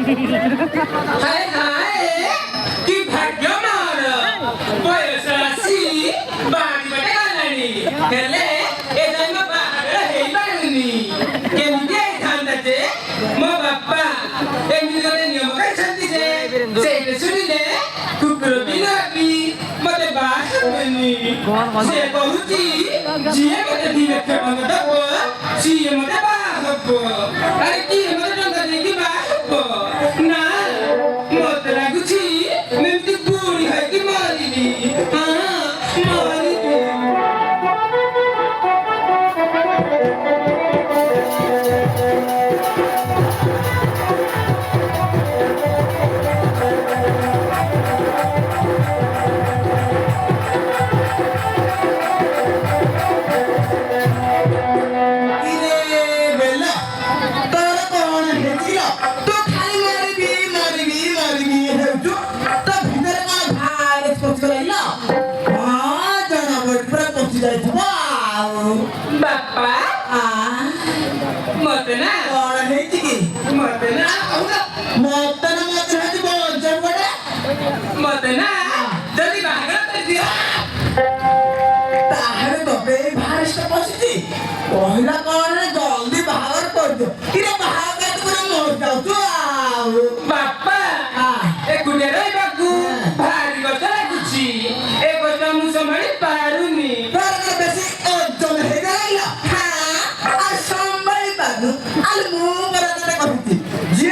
हाय हाय की भाग्य मार बयस राशि बाड़ी बटे गलानी हेले ए जन्म बाहर हेई पारुनी केमती आइथांदा जे मो बापा एमती जने नियम करछंती जे सेइले सुनिले कुकुर बिलाबी मते बास बनी से कहूची जिए मते धीरे खेपन दबो सिए मते बास हबो अरे की मते टंका देकी बास हबो ना मते लागुची मेमती बुढ़ी है कि मारिनी हां मारिनी बापा मते ना कौन है जी मते ना मत है जी बोल जब बड़े मते ना जल्दी भागत कर दिया ताहरे तो बे बाहर से पहुंची पहला कौन है जल्दी बाहर कर दो किरे बाहर का तो पूरा मोड़ जाओ तू आओ बापा ए कुने रे बाकू भारी गछला गुची ए गछला मु संभाळी पारुनी पर बेसी ओजन है गइला हां आ संभाई बागु आल मु बराबर कहती जे